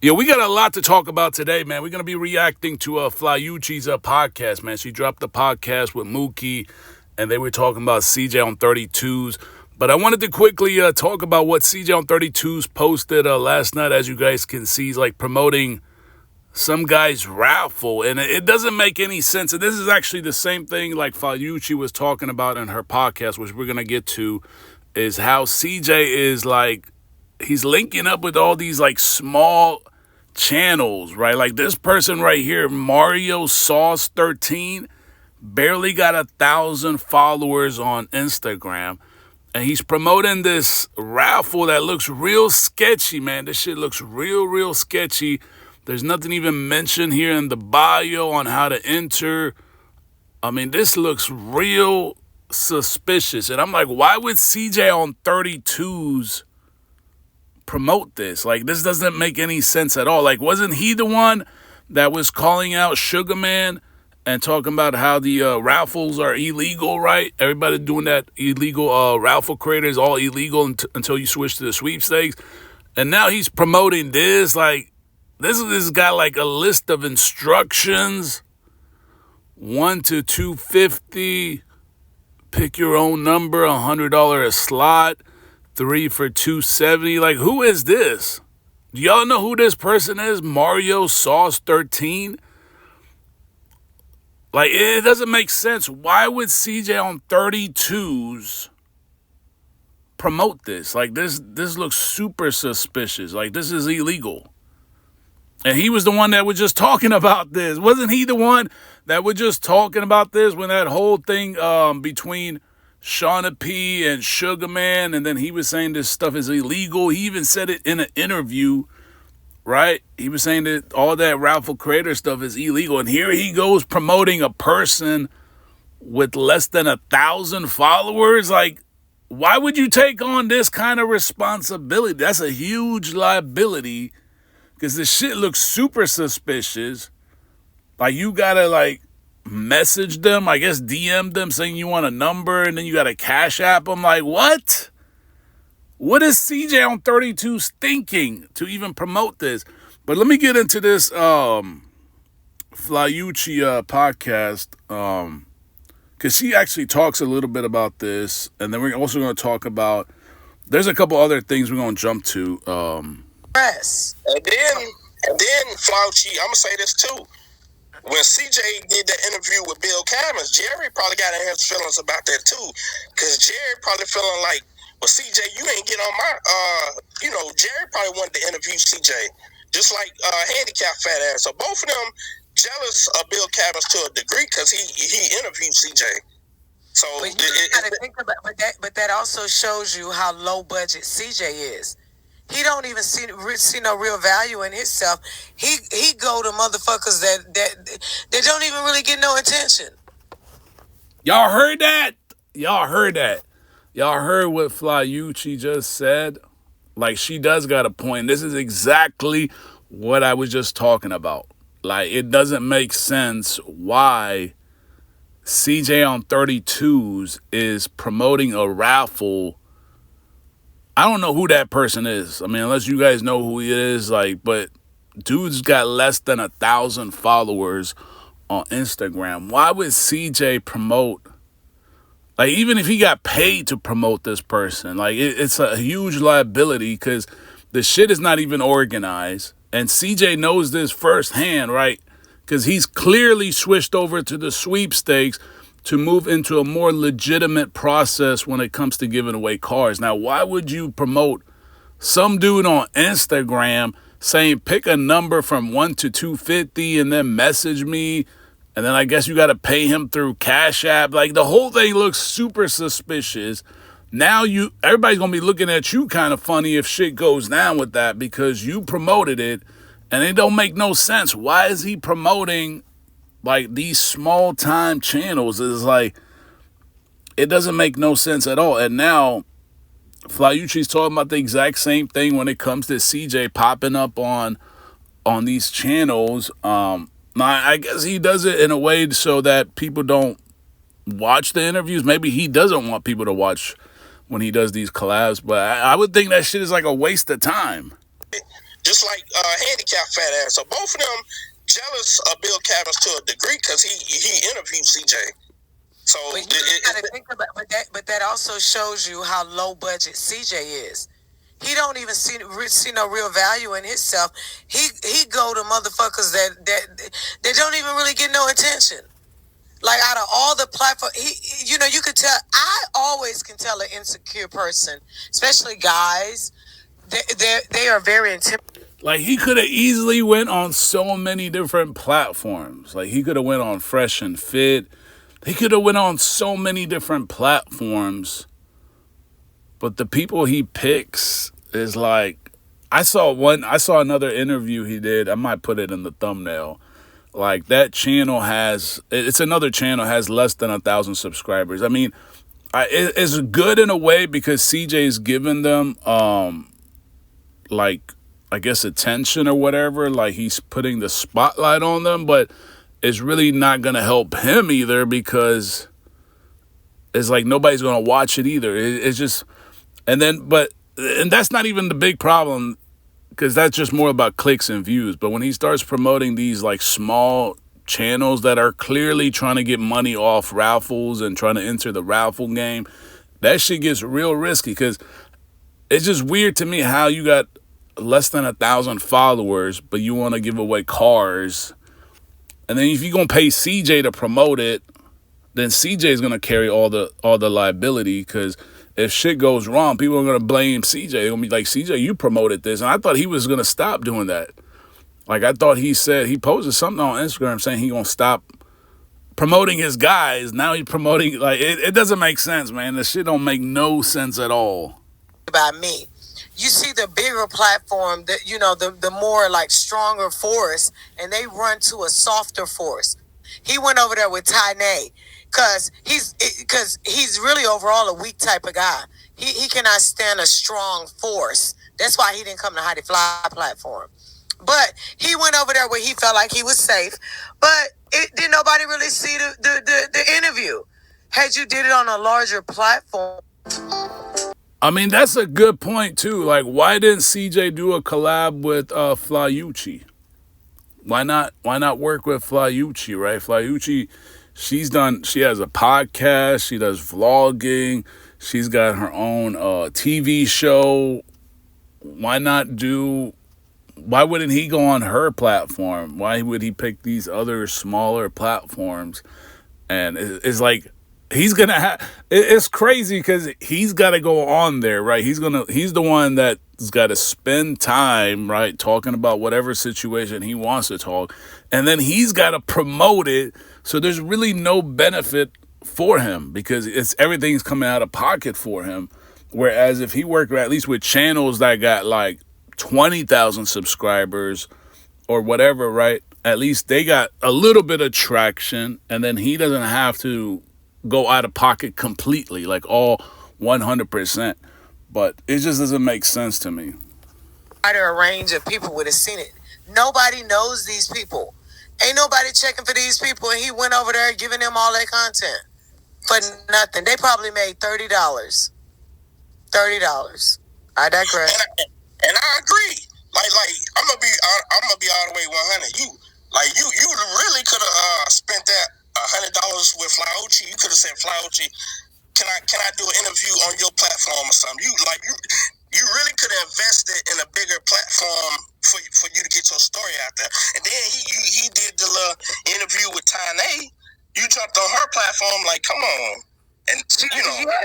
Yeah, we got a lot to talk about today, man. We're going to be reacting to FLYUCCI's podcast, man. She dropped a podcast with Mookie, and they were talking about CJ on 32's. But I wanted to quickly talk about what CJ on 32's posted last night. As you guys can see, he's like promoting some guy's raffle, and it doesn't make any sense. And this is actually the same thing like FLYUCCI was talking about in her podcast, which we're going to get to, is how CJ is like, he's linking up with all these like small channels, right? Like this person right here, Mario Sauce 13, barely got 1,000 followers on Instagram, and he's promoting this raffle that looks real sketchy, man. This shit looks real sketchy. There's nothing even mentioned here in the bio on how to enter. I mean, this looks real suspicious, and I'm like, why would CJ on 32's promote this? Like, this doesn't make any sense at all. Like, wasn't he the one that was calling out Sugar Man and talking about how the raffles are illegal, right? Everybody doing that illegal raffle creator is all illegal until you switch to the sweepstakes. And now he's promoting this. Like, this got like a list of instructions. 1 to 250. Pick your own number, $100 a slot. 3 for $270. Like, who is this? Do y'all know who this person is? Mario Sauce 13? Like, it doesn't make sense. Why would CJ on 32's promote this? Like, this looks super suspicious. Like, this is illegal. And he was the one that was just talking about this. Wasn't he the one that was just talking about this when that whole thing between Shauna P and Sugar Man, and then he was saying this stuff is illegal? He even said it in an interview, right? He was saying that all that raffle creator stuff is illegal, and here he goes promoting a person with less than 1,000 followers. Like, why would you take on this kind of responsibility? That's a huge liability, because this shit looks super suspicious. Like, you gotta like message them, I guess DM them saying you want a number, and then you got to Cash App them. Like, what? What is CJ on 32's thinking to even promote this? But let me get into this FLYUCCI podcast, because she actually talks a little bit about this, and then we're also going to talk about, there's a couple other things we're going to jump to. Press. And then FLYUCCI, I'm going to say this too. When CJ did that interview with Bill Cammons, Jerry probably got in his feelings about that too. Because Jerry probably feeling like, well, CJ, you ain't get on my, Jerry probably wanted to interview CJ. Just like Handicap Fat Ass. So both of them jealous of Bill Cammons to a degree because he interviewed CJ. So but you gotta think about, but that also shows you how low budget CJ is. He don't even see no real value in himself. He go to motherfuckers that don't even really get no attention. Y'all heard that? Y'all heard what FLYUCCI just said? Like, she does got a point. This is exactly what I was just talking about. Like, it doesn't make sense why CJ on 32's is promoting a raffle. I don't know who that person is. I mean, unless you guys know who he is, like, but dude's got less than 1,000 followers on Instagram. Why would CJ promote? Like, even if he got paid to promote this person, like, it's a huge liability because the shit is not even organized. And CJ knows this firsthand, right? Because he's clearly switched over to the sweepstakes to move into a more legitimate process when it comes to giving away cars. Now, why would you promote some dude on Instagram saying pick a number from 1 to 250 and then message me, and then I guess you got to pay him through Cash App? Like, the whole thing looks super suspicious. Now everybody's going to be looking at you kind of funny if shit goes down with that because you promoted it, and it don't make no sense. Why is he promoting like these small time channels? Is like, it doesn't make no sense at all. And now FLYUCCI's talking about the exact same thing when it comes to CJ popping up on these channels. Now I guess he does it in a way so that people don't watch the interviews. Maybe he doesn't want people to watch when he does these collabs, but I would think that shit is like a waste of time. Just just like handicap fat ass. So both of them jealous of Bill Cavins to a degree because he interviewed CJ. So but you gotta think about, but that also shows you how low budget CJ is. He don't even see no real value in himself. He go to motherfuckers that don't even really get no attention. Like out of all the platforms, you could tell. I always can tell an insecure person, especially guys. They are very intimidating. Like he could have easily went on so many different platforms. Like he could have went on Fresh and Fit. He could have went on so many different platforms. But the people he picks is like, I saw another interview he did. I might put it in the thumbnail. Like that channel it's another channel, has less than 1,000 subscribers. I mean, it's good in a way because CJ's given them, like, I guess attention or whatever. Like he's putting the spotlight on them, but it's really not going to help him either because it's like nobody's going to watch it either. It's just, and that's not even the big problem because that's just more about clicks and views. But when he starts promoting these like small channels that are clearly trying to get money off raffles and trying to enter the raffle game, that shit gets real risky because it's just weird to me how you got less than 1,000 followers, but you want to give away cars. And then if you're going to pay CJ to promote it, then CJ is going to carry all the liability because if shit goes wrong, people are going to blame CJ. They're going to be like, CJ, you promoted this. And I thought he was going to stop doing that. Like, I thought he posted something on Instagram saying he going to stop promoting his guys. Now he's promoting, like, it doesn't make sense, man. This shit don't make no sense at all. About me. You see the bigger platform, the more, like, stronger force, and they run to a softer force. He went over there with Tynay. Because he's really overall a weak type of guy. He cannot stand a strong force. That's why he didn't come to How to Fly platform. But he went over there where he felt like he was safe. But didn't nobody really see the interview. Had you did it on a larger platform. I mean, that's a good point, too. Like, why didn't CJ do a collab with FLYUCCI? Why not work with FLYUCCI, right? FLYUCCI, she has a podcast, she does vlogging, she's got her own TV show. Why wouldn't he go on her platform? Why would he pick these other smaller platforms? And it's like, it's crazy because he's got to go on there, right? He's the one that's got to spend time, right, talking about whatever situation he wants to talk. And then he's got to promote it. So there's really no benefit for him because everything's coming out of pocket for him. Whereas if he worked at least with channels that got like 20,000 subscribers or whatever, right? At least they got a little bit of traction, and then he doesn't have to go out of pocket completely, like all 100%. But it just doesn't make sense to me. A range of people would have seen it. Nobody knows these people. Ain't nobody checking for these people, and he went over there giving them all that content for nothing. They probably made $30. $30. I digress. And I agree. Like I'm gonna be all the way 100. You really could have spent that $100 with FLYUCCI. You could have said, FLYUCCI, can I do an interview on your platform or something? You really could have invested in a bigger platform for you to get your story out there. And then he did the little interview with Tynay. You jumped on her platform, like, come on. And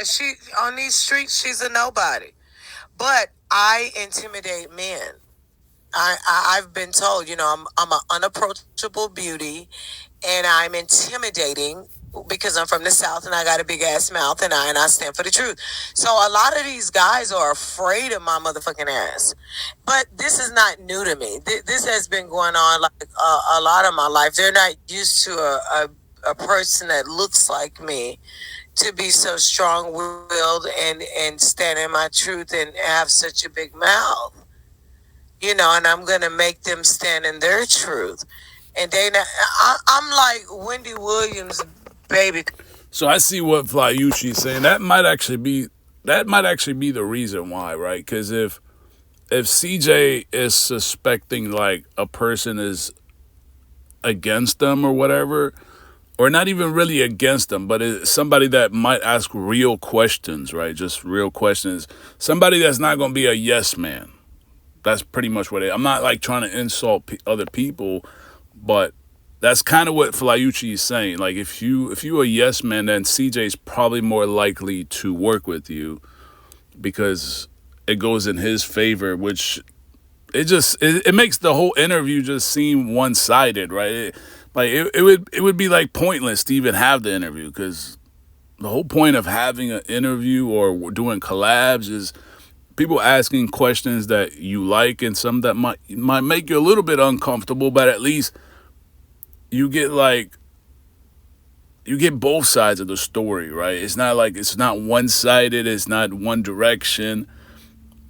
she on these streets, she's a nobody. But I intimidate men. I've been told, I'm an unapproachable beauty, and I'm intimidating because I'm from the South and I got a big ass mouth and I stand for the truth. So a lot of these guys are afraid of my motherfucking ass. But this is not new to me. This has been going on like a lot of my life. They're not used to a person that looks like me to be so strong-willed and stand in my truth and have such a big mouth. And I'm going to make them stand in their truth. And I'm like Wendy Williams, baby. So I see what FLYUCCI is saying. That might actually be the reason why, right? Because if CJ is suspecting like a person is against them or whatever, or not even really against them, but it's somebody that might ask real questions, right? Just real questions. Somebody that's not going to be a yes man. That's pretty much what it is. I'm not like trying to insult other people, but that's kind of what FLYUCCI is saying. Like if you a yes man, then CJ's probably more likely to work with you because it goes in his favor, which it makes the whole interview just seem one sided, right? It would be like pointless to even have the interview because the whole point of having an interview or doing collabs is people asking questions that you like and some that might make you a little bit uncomfortable, but at least you get both sides of the story, right? It's not one sided, it's not one direction.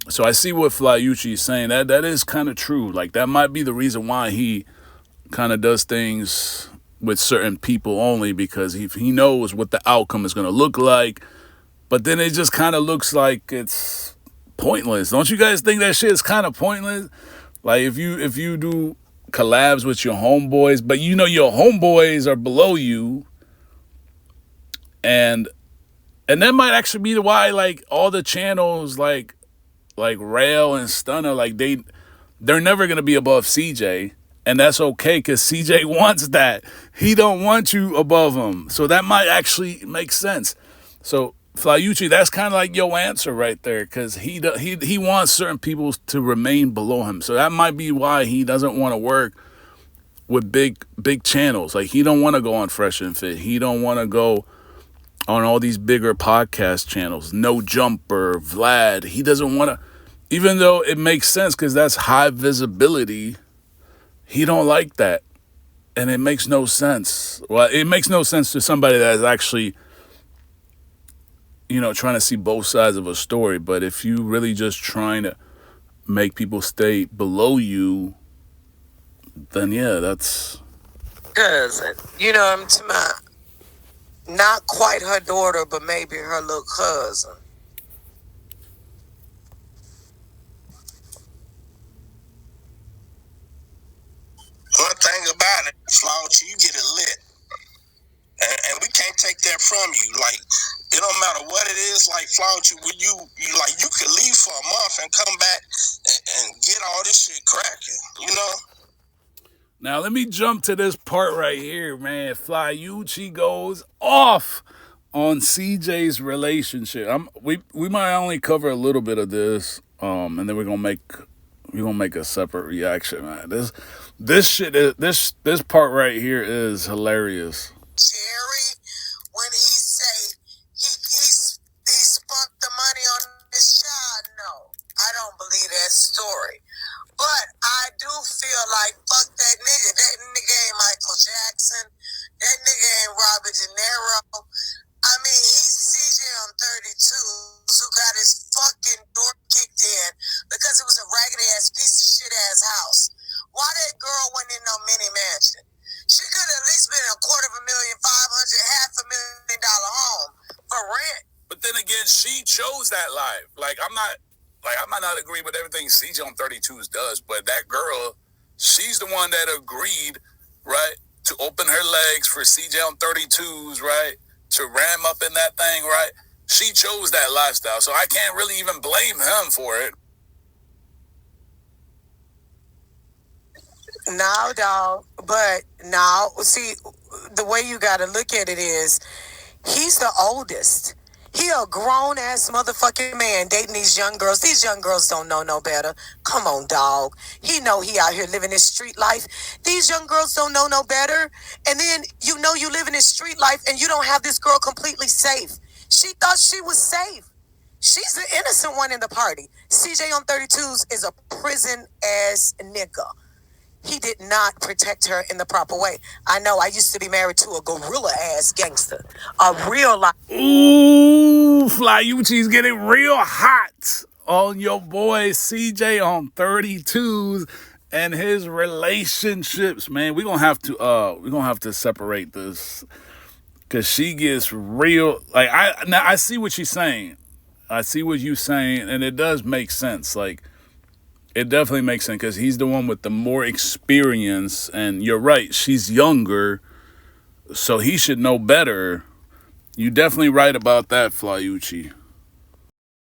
So I see what FLYUCCI is saying. That is kind of true. Like that might be the reason why he kind of does things with certain people only, because he knows what the outcome is going to look like. But then it just kind of looks like it's pointless. Don't you guys think that shit is kind of pointless? Like if you do collabs with your homeboys, but you know your homeboys are below you, and that might actually be why like all the channels like Rail and Stunner, like they're never gonna be above CJ, and that's okay because CJ wants that. He don't want you above him, so that might actually make sense. So FLYUCCI, that's kind of like your answer right there, because he wants certain people to remain below him. So that might be why he doesn't want to work with big channels. Like he don't want to go on Fresh and Fit. He don't want to go on all these bigger podcast channels. No Jumper, Vlad. He doesn't want to, even though it makes sense because that's high visibility. He don't like that, and it makes no sense. Well, it makes no sense to somebody that is actually, trying to see both sides of a story. But if you really just trying to make people stay below you, then yeah, that's cousin. You know what I'm talking about? Not quite her daughter, but maybe her little cousin. One thing about it, FLYUCCI, you get it lit. And we can't take that from you. Like, it don't matter what it is, like FLYUCCI, when you could leave for a month and come back and get all this shit cracking, Now let me jump to this part right here, man. FLYUCCI goes off on CJ's relationship. We might only cover a little bit of this, and then we're gonna make a separate reaction, man. This part right here is hilarious. Jerry, when he say he spent the money on this child, no, I don't believe that story. But I do feel like fuck that nigga. That nigga ain't Michael Jackson. That nigga ain't Robert De Niro. I mean, he's CJ on 32, who got his fucking door kicked in because it was a raggedy ass piece of shit ass house. Why that girl went in no mini mansion? She could have at least been $250,000, $500,000, $500,000 home for rent. But then again, she chose that life. I might not agree with everything CJ on 32's does, but that girl, she's the one that agreed, right, to open her legs for CJ on 32's, right, to ram up in that thing, right? She chose that lifestyle, so I can't really even blame him for it. No, dog. But now, see, the way you got to look at it is, he's the oldest. He a grown-ass motherfucking man dating these young girls. These young girls don't know no better. Come on, dog. He know he out here living his street life. These young girls don't know no better. And then you know you live in his street life and you don't have this girl completely safe. She thought she was safe. She's the innocent one in the party. CJ on 32's is a prison-ass nigga. He did not protect her in the proper way. I know I used to be married to a gorilla-ass gangster. A real life. Ooh, FLYUCCI's getting real hot on your boy CJ on 32's and his relationships, man. We're gonna have to separate this, because she gets real. Like I see what she's saying. I see what you're saying, and it does make sense. Like It definitely makes sense because he's the one with the more experience, and you're right, she's younger, so he should know better. You definitely right about that, FLYUCCI.